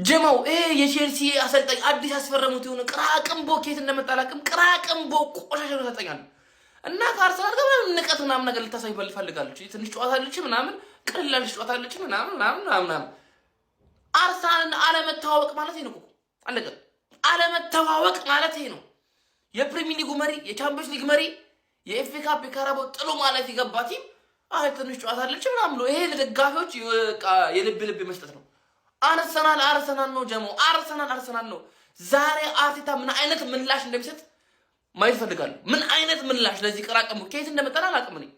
ጀማው የቼልሲ አሰልጣኝ አዲስ ያስፈረሙት ይሁን ቅራቅምቦ ከየት እንደመጣላቅም ቅራቅምቦ ቆሻሻ ነው ተጠኛል እና ከአርሰናል ጋር ንቀት ምናምን ነገር ልታሳይ ፈልጋለች ትንሽ ጨዋታለች ምናምን ቀላል ጨዋታለች ምናምን አርሰናልን አለመተዋወቅ ማለት ነው እኮ አለቀ አለመተዋወቅ ማለት ነው የፕሪሚየር ሊጉ መሪ የቻምፒየንስ ሊግ መሪ የኤፍኤ ካፕ የካራባኦ ጥሎ ማለት ይገባቲ ትንሽ ጨዋታለች ምናምን ይሄ ለደጋፊዎች የልብ መስጠት ነው አርሰናል ነው ጀሞ አርሰናል ነው ዛሬ አርቴታ ምን አይነት ምላሽ እንደሚሰጥ ማየት ፈልጋለሁ ምን አይነት ምላሽ ለዚህ ቅራቅም ከየት እንደመጣና አላቅም ነኝ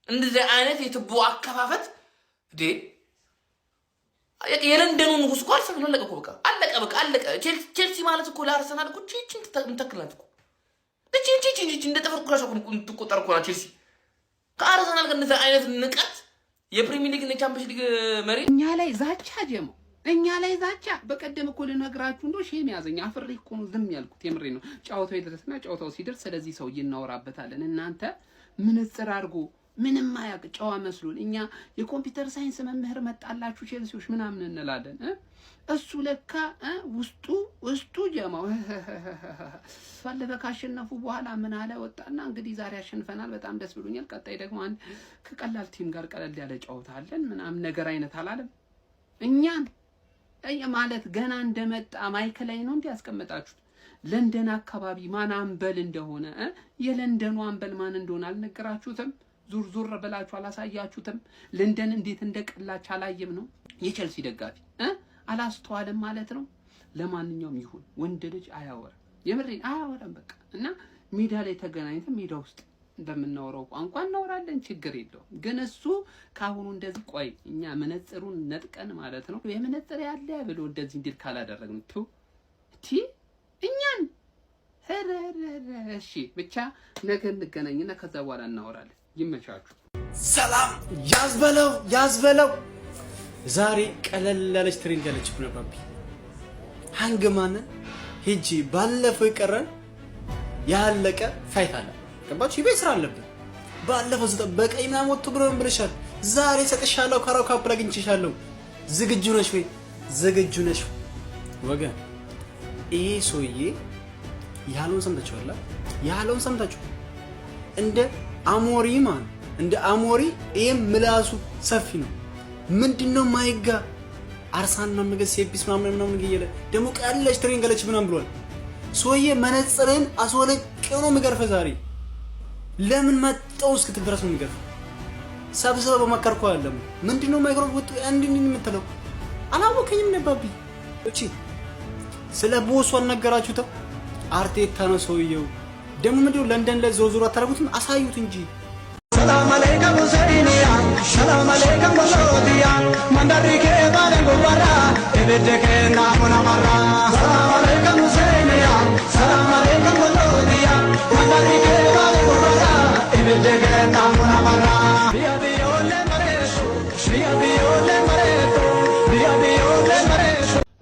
እንደዚህ አይነት የትቦ አከፋፈት የለንደኑ ንጉስ ኳስ ስለለቀ እኮ በቃ አለቀ ቼልሲ ማለት እኮ ለአርሰናል እኮ ቺቺን ተተክላት እኮ ቺቺ እንደ ተፈርኩ ራሱ ትቆጠር እኮ ቼልሲ ከአርሰናል ጋር እንደዚህ አይነት ንቀት የፕሪሚየር ሊግ እና ቻምፒየንስ ሊግ መሪ እኛ ላይ ዛቻ ጀሞ እኛ ላይ ዛቻ በቀደም እኮ ልነግራችሁ እንደው ሼም ያዘኝ አፍሬ እኮ ነው ዝም ያልኩት የምሬ ነው ጫውታው ይደርስና ጫውታው ሲደርስ ስለዚህ ሰው እናወራበታለን እናንተ ምንጽር አድርጎ ምንም ማያቅ ጫዋ መስሉን እኛ የኮምፒውተር ሳይንስ መምህር መጣላችሁ ቼልሲዎች ምናምን እንላለን እሱ ለካ ውስጡ ጀማው ፈለበ ካሸነፉ በኋላ ምን አለ ወጣና እንግዲህ ዛሬ አሸንፈናል በጣም ደስ ብሎኛል ቀጣይ ደግሞ አንድ ከቀላል ቲም ጋር ቀለል ያለ ጫውታ አለን ምናምን ነገር አይነት አላለም እኛን ማለት ገና እንደመጣ ማይከላይ ነው እንዲያስቀምጣችሁት ለንደን አካባቢ ማን አንበል እንደሆነ የለንደኑ አንበል ማን እንደሆነ አልነገራችሁትም ዙር በላችሁ አላሳያችሁትም ለንደን እንዴት እንደቀላች አላየም ነው የቼልሲ ደጋፊ አላስተዋለም ማለት ነው ለማንኛውም ይሁን ወንድ ልጅ አያወራ የምሬን አያወራም በቃ እና ሜዳ ላይ ተገናኝተን ሜዳ ውስጥ እንደምናወራው ቋንቋ እናወራለን ችግር የለውም ግን እሱ ካሁኑ እንደዚህ ቆይ እኛ መነጽሩን ነጥቀን ማለት ነው የመነጽር ያለ ብሎ እንደዚህ እንዲል ካላደረግን እኛን እሺ ብቻ ነገ እንገናኝና ከዛ በኋላ እናወራለን ይመቻችሁ ሰላም ያዝበለው ዛሬ ቀለል ያለች ትሬንድ ያለች ብነባቢ ሃንግማን ሄጂ ባለፈው ይቀረን ያለቀ ፋይት አለ ገባችሁ ይቤ ስራ አለብን ባለፈው ዘጠበቀኝ ምናምን ወጥቶ ብሎ ብለሻል ዛሬ ሰጥሻለሁ ካራው ካፕ ላይ ግንችሻለሁ ዝግጁ ነሽ ወገን ይሄ ሶዬ ያለውን ሰምታችሁ እንደ አሞሪ ይሄም ምላሱ ሰፊ ነው ምንድነው ማይጋ አርሰናል መገስ ሴፒስ ምናምን ይገየለ ደሞ ቀለሽ ትሬኒንግ ገለች ምናምን ብሏል ሶዬ መነጽረን አስወለቀው ነው የሚገርፈ ዛሬ ለምን መጣው እስክትል ድረስ ነው የሚገርፈ ሰብስበው በመከርኩ አይደለም ምንድነው ማይክሮ ወጥ እንድን የምትለው አላወከኝም ነባቢ እቺ ስለ ቦሱ አልነገራችሁት አርቴታ ነው ሶዬው ደሞ ምንድነው ለንደን ላይ ዞዞሮ አታረጉትም አሳዩት እንጂ ሰላም አለይኩም ዘይኒያ ሰላም አለይኩም ወሎዲያ ማንዳሪኬ ባለጎባራ እበደከና ሞናማራ ሰላም አለይኩም ዘይኒያ ሰላም አለይኩም ወሎዲያ ማንዳሪኬ ባለጎባራ እበደከና ሞናማራ ቢያቢዮለ መሬቶ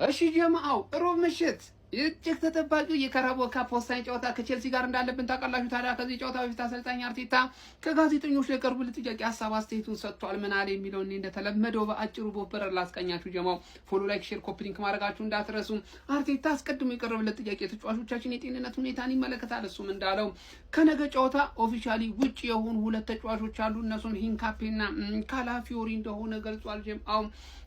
እሺ ጀማዓው ሮብ ምሽት እጅግ ተጠባቂው የካራባኦ ካፕ ወሳኝ ጨዋታ ከቼልሲ ጋር እንዳለብን ታውቃላችሁ ታዲያ ከዚህ ጨዋታ በፊት አሰልጣኝ አርቴታ ከጋዜጠኞች ለቀረቡለት ጥያቄ ሐሳብ አስተያየቱን ሰጥቷል ምን አለ የሚለው እንደተለመደው በአጭሩ ቦፈረር ላስቀኛችሁ ጀማው ፎሎ ላይክ ሼር ኮፒ ሊንክ ማድረጋችሁ እንዳትረሱ አርቴታ አስቀድሞ የቀረበለት ጥያቄ ተጫዋቾቻችን የጤንነት ሁኔታን ይመለከታል እሱም እንዳለው ከነገ ጨዋታ ኦፊሻሊ ውጪ የሆኑ ሁለት ተጫዋቾች አሉ እነሱም ሂንካፔና ካላፊዮሪ እንደሆነ ገልጿል ጀማው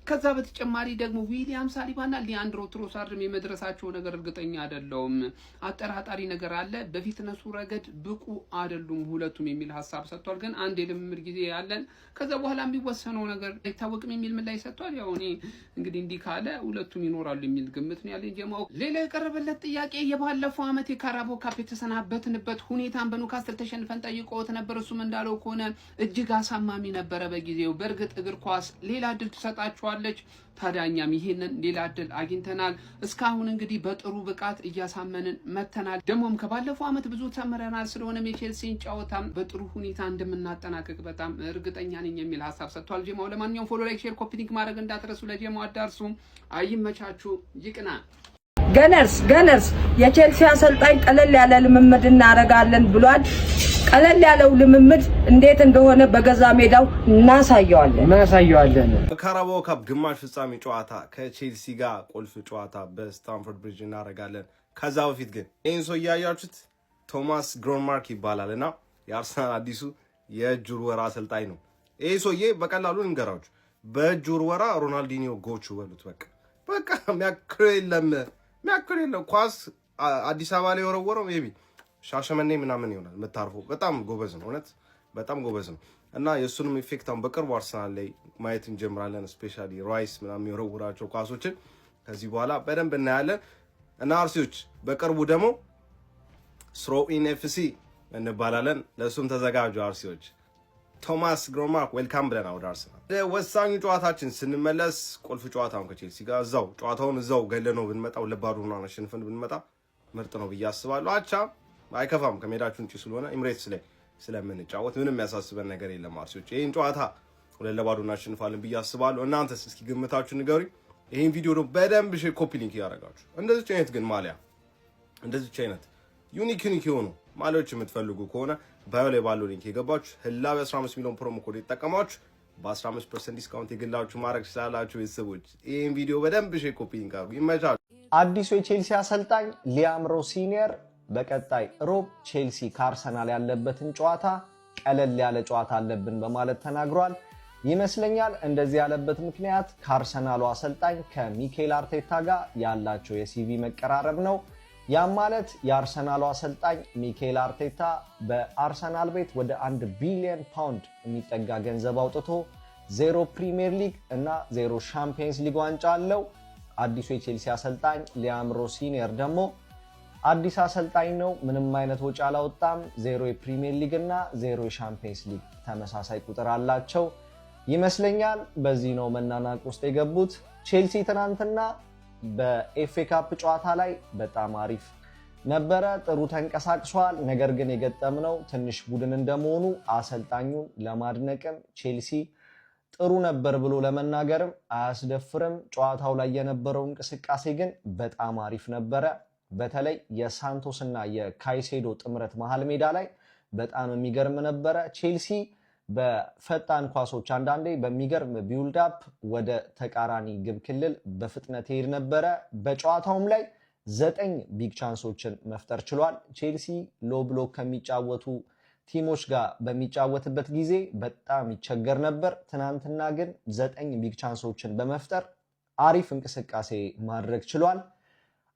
ከዛ በተጨማሪ ደግሞ ዊሊያም ሳሊባና ሊያንድሮ ትሮሳርድም የመድረሳቸው ነገር እርግጠኛ አይደለም አጠራጣሪ ነገር አለ በፊትነሱ ረገድ ብቁ አይደሉም ሁለቱም የሚል ሐሳብ ሰጥቷል ግን አንድ የልምምድ ጊዜ ያለን ከዛ በኋላ የሚወሰነው ነገር አይታወቅም የሚል ምን ላይ ሰጥቷል ያው እኔ እንግዲህ እንዲህ ካለ ሁለቱም ይኖራሉ የሚል ግምት ነው ያለኝ ጀማው ሌላ የቀረበለት ጥያቄ የባለፈው አመት የካራባኦ ካፕ የተሰናበትንበት ሁኔታን በኑካስትል ተሸንፈን ጠይቆት ነበር እሱም እንዳለው ከሆነ እጅግ አሳማሚ ነበር በጊዜው በእርግጥ እግር ኳስ ሌላ ድል ተሰጣቸዋለች ታዲያኛም ይሄንን ሌላ እድል አግኝተናል እስካሁን እንግዲህ በጥሩ ብቃት እያሳመንን መተናል ደሞም ከባለፈው አመት ብዙ ተመረናል ስለሆነም የቼልሲን ጨዋታ በጥሩ ሁኔታ እንደምናጠናቀቅ በጣም እርግጠኛ ነኝ የሚል ሐሳብ ሰጥቷል ጀማው ለማንኛውም ፎሎ ላይክ ሼር ኮፒ ሊንክ ማድረግ እንዳትረሱ ለጀማው አዳርሱ አይመቻችሁ ይቅና ገነርስ የቼልሲ አሰልጣኝ ቀለል ያለ ልምምድ እናደርጋለን ብሏል። ቀለል ያለው ልምምድ እንዴት እንደሆነ በገዛ ሜዳው እናሳየዋለን። ካራባኦ ካፕ ግማሽ ፍጻሜ ጨዋታ ከቼልሲ ጋር ቁልፍ ጨዋታ በስታንፎርድ ብሪጅ እናደርጋለን። ከዛ በፊት ግን ይህን ሰው እያያችሁት ቶማስ ግሮንማርክ ይባላልና የአርሰናል አዲሱ የእጅ ውርወራ አሰልጣኝ ነው። ይህ ሰውዬ በቀላሉ እንገራችሁ፣ በእጅ ውርወራ ሮናልዲኒዮ ጎቹ በሉት። በቃ የሚያክል የለም ኳስ አዲስ አበባ ላይ የወረወረው ሜቢ ሻሸመኔ ምናምን ይሆናል የምታርፈው። በጣም ጎበዝ ነው፣ እውነት በጣም ጎበዝ ነው። እና የእሱንም ኢፌክት አሁን በቅርቡ አርሰናል ላይ ማየት እንጀምራለን። ስፔሻሊ ራይስ ምናምን የወረውራቸው ኳሶችን ከዚህ በኋላ በደንብ እናያለን። እና አርሲዎች በቅርቡ ደግሞ ስሮኢን ኤፍሲ እንባላለን። ለእሱም ተዘጋጁ አርሲዎች። ቶማስ ግሮንማርክ ዌልካም ብለናል ወደ አርሰናል። ወሳኙ ጨዋታችን ስንመለስ ቁልፍ ጨዋታውን ከቼልሲ ጋር ጨዋታውን እዛው ገለነው ብንመጣ ለባዶ ሆነን አሸንፈን ብንመጣ ምርጥ ነው ብዬ አስባለሁ። አቻ አይከፋም፣ ከሜዳችን ውጪ ስለሆነ ኤምሬትስ ላይ ስለምንጫወት ምንም የሚያሳስበን ነገር የለም። አርሲዎች ይህን ጨዋታ ለባዶ እናሸንፋለን ብዬ አስባለሁ። እናንተስ እስኪ ግምታችሁ ንገሩኝ። ይህን ቪዲዮ ነው በደንብ ኮፒ ሊንክ ያደረጋችሁ። እንደዚች አይነት ግን ማሊያ እንደዚች አይነት ዩኒክ የሆኑ ማሊያዎች የምትፈልጉ ከሆነ ባዮ ላይ ባለው ሊንክ የገባችሁ ህላዊ 15 ሚሊዮን ፕሮሞ ኮድ የተጠቀማችሁ በ15% ዲስካውንት የግላችሁ ማድረግ ስላላችሁ ቤተሰቦች ይህን ቪዲዮ በደንብ ኮፒ ሊንክ አድርጉ። ይመቻሉ። አዲሱ የቼልሲ አሰልጣኝ ሊያም ሮሲኒየር በቀጣይ ሮብ ቼልሲ ከአርሰናል ያለበትን ጨዋታ ቀለል ያለ ጨዋታ አለብን በማለት ተናግሯል። ይመስለኛል እንደዚህ ያለበት ምክንያት ከአርሰናሉ አሰልጣኝ ከሚኬል አርቴታ ጋር ያላቸው የሲቪ መቀራረብ ነው። ያም ማለት የአርሰናሉ አሰልጣኝ ሚኬል አርቴታ በአርሰናል ቤት ወደ 1 ቢሊዮን ፓውንድ የሚጠጋ ገንዘብ አውጥቶ 0 ፕሪሚየር ሊግ እና 0 ሻምፒየንስ ሊግ ዋንጫ አለው። አዲሱ የቼልሲ አሰልጣኝ ሊያም ሮሲኒየር ደግሞ አዲስ አሰልጣኝ ነው፣ ምንም አይነት ወጪ አላወጣም፣ 0 የፕሪሚየር ሊግ እና 0 የሻምፒየንስ ሊግ ተመሳሳይ ቁጥር አላቸው ይመስለኛል። በዚህ ነው መናናቅ ውስጥ የገቡት። ቼልሲ ትናንትና በኤፍኤ ካፕ ጨዋታ ላይ በጣም አሪፍ ነበረ፣ ጥሩ ተንቀሳቅሷል። ነገር ግን የገጠምነው ትንሽ ቡድን እንደመሆኑ አሰልጣኙን ለማድነቅም ቼልሲ ጥሩ ነበር ብሎ ለመናገርም አያስደፍርም። ጨዋታው ላይ የነበረው እንቅስቃሴ ግን በጣም አሪፍ ነበረ። በተለይ የሳንቶስ እና የካይሴዶ ጥምረት መሃል ሜዳ ላይ በጣም የሚገርም ነበረ። ቼልሲ በፈጣን ኳሶች አንዳንዴ በሚገርም ቢውልድ አፕ ወደ ተቃራኒ ግብ ክልል በፍጥነት ይሄድ ነበረ። በጨዋታውም ላይ 9 ቢግ ቻንሶችን መፍጠር ችሏል። ቼልሲ ሎ ብሎክ ከሚጫወቱ ቲሞች ጋር በሚጫወትበት ጊዜ በጣም ይቸገር ነበር። ትናንትና ግን 9 ቢግ ቻንሶችን በመፍጠር አሪፍ እንቅስቃሴ ማድረግ ችሏል።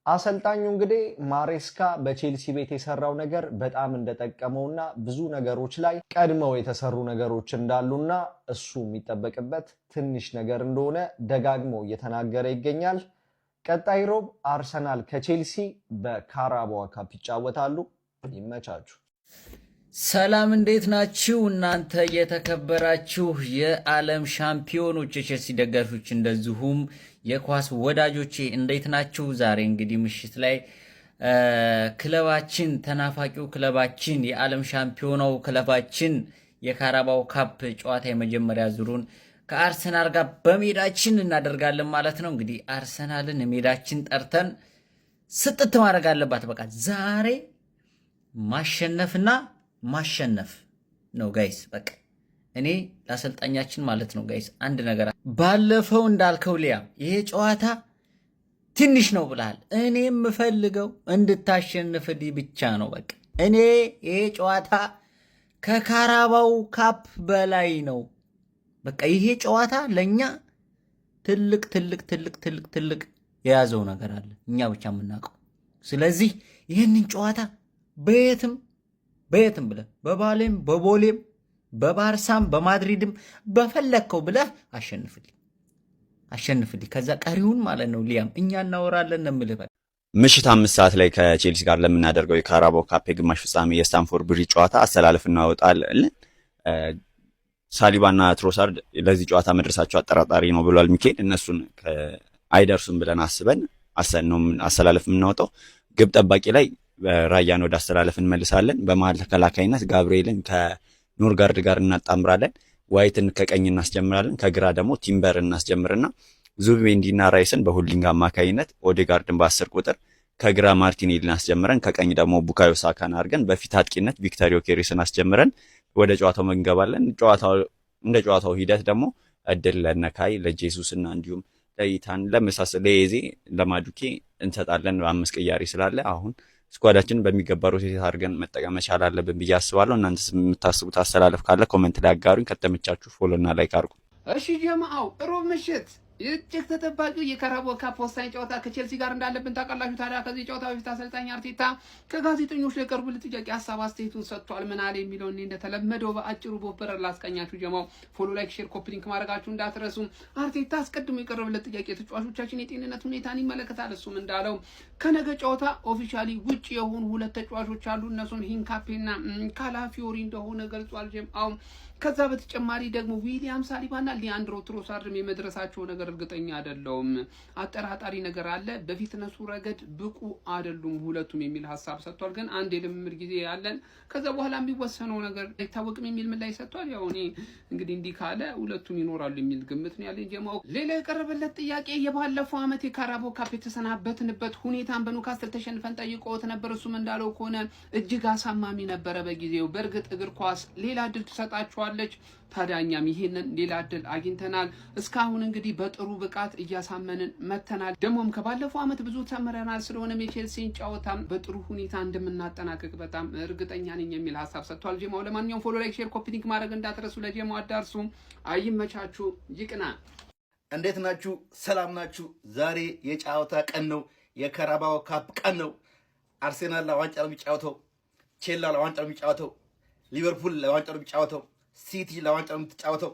አሰልጣኙ እንግዲህ ማሬስካ በቼልሲ ቤት የሰራው ነገር በጣም እንደጠቀመውና ብዙ ነገሮች ላይ ቀድመው የተሰሩ ነገሮች እንዳሉና እሱ የሚጠበቅበት ትንሽ ነገር እንደሆነ ደጋግሞ እየተናገረ ይገኛል። ቀጣይ ሮብ አርሰናል ከቼልሲ በካራባኦ ካፕ ይጫወታሉ። ይመቻችሁ። ሰላም እንዴት ናችሁ እናንተ የተከበራችሁ የዓለም ሻምፒዮኖች የቼልሲ ደጋፊዎች እንደዚሁም የኳስ ወዳጆቼ እንዴት ናችሁ? ዛሬ እንግዲህ ምሽት ላይ ክለባችን ተናፋቂው ክለባችን የዓለም ሻምፒዮናው ክለባችን የካራባኦ ካፕ ጨዋታ የመጀመሪያ ዙሩን ከአርሰናል ጋር በሜዳችን እናደርጋለን ማለት ነው። እንግዲህ አርሰናልን ሜዳችን ጠርተን ስጥት ማድረግ አለባት። በቃ ዛሬ ማሸነፍና ማሸነፍ ነው ጋይስ። በቃ እኔ ለአሰልጣኛችን ማለት ነው ጋይስ አንድ ነገር ባለፈው እንዳልከው ሊያም ይሄ ጨዋታ ትንሽ ነው ብለሃል። እኔ የምፈልገው እንድታሸንፍልኝ ብቻ ነው። በቃ እኔ ይሄ ጨዋታ ከካራባኦ ካፕ በላይ ነው። በቃ ይሄ ጨዋታ ለኛ ትልቅ ትልቅ ትልቅ ትልቅ ትልቅ የያዘው ነገር አለ እኛ ብቻ የምናውቀው። ስለዚህ ይህንን ጨዋታ በየትም ብለህ በባሌም በቦሌም በባርሳም በማድሪድም በፈለግከው ብለህ አሸንፍልኝ። ከዛ ቀሪውን ማለት ነው ሊያም እኛ እናወራለን እምልህ። ምሽት 5 ሰዓት ላይ ከቼልሲ ጋር ለምናደርገው የካራባኦ ካፕ የግማሽ ፍጻሜ የስታንፎርድ ብሪጅ ጨዋታ አሰላለፍ እናወጣለን። ሳሊባና ትሮሳርድ ለዚህ ጨዋታ መድረሳቸው አጠራጣሪ ነው ብሏል ሚኬል። እነሱን አይደርሱም ብለን አስበን ነው አሰላለፍ የምናወጣው። ግብ ጠባቂ ላይ ራያን ወደ አሰላለፍ እንመልሳለን። በመሃል ተከላካይነት ጋብርኤልን ከኖርጋርድ ጋር እናጣምራለን። ዋይትን ከቀኝ እናስጀምራለን። ከግራ ደግሞ ቲምበር እናስጀምርና ዙቢሜንዲና ራይስን በሆልዲንግ አማካኝነት ኦዴጋርድን በ10 ቁጥር ከግራ ማርቲኔሊን አስጀምረን ከቀኝ ደግሞ ቡካዮ ሳካን አድርገን በፊት አጥቂነት ቪክተር ዮኬሬስን አስጀምረን ወደ ጨዋታው እንገባለን። እንደ ጨዋታው ሂደት ደግሞ እድል ለነካይ ለጄሱስ እና እንዲሁም ለኢታን ለኤዜ ለማዱኬ እንሰጣለን። 5 ቅያሪ ስላለ አሁን ስኳዳችን በሚገባ ሮቴት አድርገን መጠቀም መቻል አለብን ብዬ አስባለሁ። እናንተስ የምታስቡት አሰላለፍ ካለ ኮሜንት ላይ አጋሩኝ። ከተመቻችሁ ፎሎ እና ላይክ አድርጉ። እሺ ጀማዓው ሮብ ምሽት እጅግ ተጠባቂው የካራቦ ካፕ ወሳኝ ጨዋታ ከቼልሲ ጋር እንዳለብን ታውቃላችሁ። ታዲያ ከዚህ ጨዋታ በፊት አሰልጣኝ አርቴታ ከጋዜጠኞች ለቀረቡለት ጥያቄ ሀሳብ አስተያየቱን ሰጥቷል። ምን አለ የሚለውን እንደተለመደው በአጭሩ ቦፈረር ላስቀኛችሁ። ጀማው ፎሎ፣ ላይክ፣ ሼር፣ ኮፒ ሊንክ ማድረጋችሁ እንዳትረሱ። አርቴታ አስቀድሞ የቀረበለት ጥያቄ ተጫዋቾቻችን የጤንነት ሁኔታን ይመለከታል። እሱም እንዳለው ከነገ ጨዋታ ኦፊሻሊ ውጪ የሆኑ 2 ተጫዋቾች አሉ። እነሱም ሂንካፔና ካላፊዮሪ እንደሆነ ገልጿል። ጀማው ከዛ በተጨማሪ ደግሞ ዊሊያም ሳሊባና ሊያንድሮ ትሮሳርድም የመድረሳቸው ነገር እርግጠኛ አይደለውም። አጠራጣሪ ነገር አለ። በፊትነሱ ረገድ ብቁ አይደሉም ሁለቱም የሚል ሀሳብ ሰጥቷል። ግን አንድ የልምምድ ጊዜ ያለን ከዛ በኋላ የሚወሰነው ነገር አይታወቅም የሚል ምላሽ ሰጥቷል። ያው እኔ እንግዲህ እንዲህ ካለ ሁለቱም ይኖራሉ የሚል ግምት ነው ያለኝ። ጀማው ሌላ የቀረበለት ጥያቄ የባለፈው ዓመት የካራቦ ካፕ የተሰናበትንበት ሁኔታን በኒውካስትል ተሸንፈን ጠይቆት ነበር። እሱም እንዳለው ከሆነ እጅግ አሳማሚ ነበረ በጊዜው። በእርግጥ እግር ኳስ ሌላ ድል ትሰጣቸዋለች። ታዲያኛም ይሄንን ሌላ እድል አግኝተናል። እስካሁን እንግዲህ በጥሩ ብቃት እያሳመንን መተናል። ደግሞም ከባለፈው ዓመት ብዙ ተምረናል። ስለሆነም የቼልሲን ጨዋታ በጥሩ ሁኔታ እንደምናጠናቀቅ በጣም እርግጠኛ ነኝ የሚል ሀሳብ ሰጥቷል። ጀማው ለማንኛውም ፎሎ፣ ላይክ፣ ሼር፣ ኮፒ ሊንክ ማድረግ እንዳትረሱ። ለጀማው አዳርሱ። አይመቻችሁ፣ ይቅና። እንዴት ናችሁ? ሰላም ናችሁ? ዛሬ የጨዋታ ቀን ነው። የካራባኦ ካፕ ቀን ነው። አርሴናል ለዋንጫ ነው የሚጫወተው። ቼላ ለዋንጫ ነው የሚጫወተው። ሊቨርፑል ለዋንጫ ነው የሚጫወተው። ሲቲ ለዋንጫ ነው የምትጫወተው።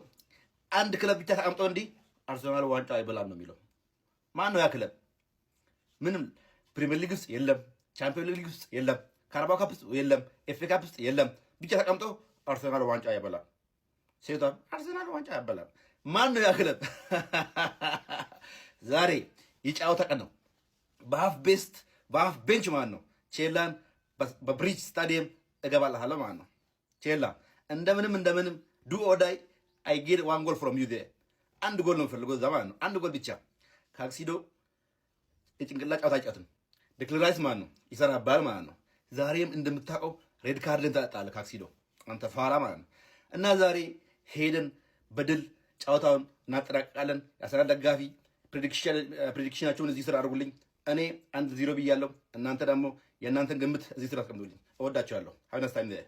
አንድ ክለብ ብቻ ተቀምጦ እንዲህ አርሰናል ዋንጫ አይበላም ነው የሚለው። ማን ነው ያ ክለብ? ምንም ፕሪሚየር ሊግ ውስጥ የለም፣ ቻምፒዮንስ ሊግ ውስጥ የለም፣ ካራባኦ ካፕ ውስጥ የለም፣ ኤፍ ኤ ካፕ ውስጥ የለም። ብቻ ተቀምጦ አርሰናል ዋንጫ አይበላም። ሴቷን አርሰናል ዋንጫ አይበላም። ማን ነው ያ ክለብ? ዛሬ የጨዋታ ቀን ነው። በሀፍ ቤንች ማን ነው ቼላን በብሪጅ ስታዲየም እገባልሃለሁ ማለት ነው። ቼላ እንደምንም ዱ ኦዳይ አይ ጌት 1 ጎል ፍሮም ዩ ዴር። አንድ ጎል ነው የምፈልገው እዛ ማለት ነው። አንድ ጎል ብቻ። ካክሲዶ የጭንቅላት ጨዋታ አይጫወትም። ዴክላን ራይስ ማለት ነው ይሰራባል ማለት ነው። ዛሬም እንደምታውቀው ሬድ ካርድን ታጣለህ ካክሲዶ፣ አንተ ፋራ ማለት ነው። እና ዛሬ ሄደን በድል ጨዋታውን እናጠናቅቃለን። ያሰራ ደጋፊ ፕሬዲክሽናቸውን እዚህ ስራ አድርጉልኝ። እኔ 1-0 ብያለሁ። እናንተ ደግሞ የእናንተን ግምት እዚህ ስራ አስቀምጡልኝ። እወዳቸዋለሁ። ሀብ ናይስ ታይም ዜር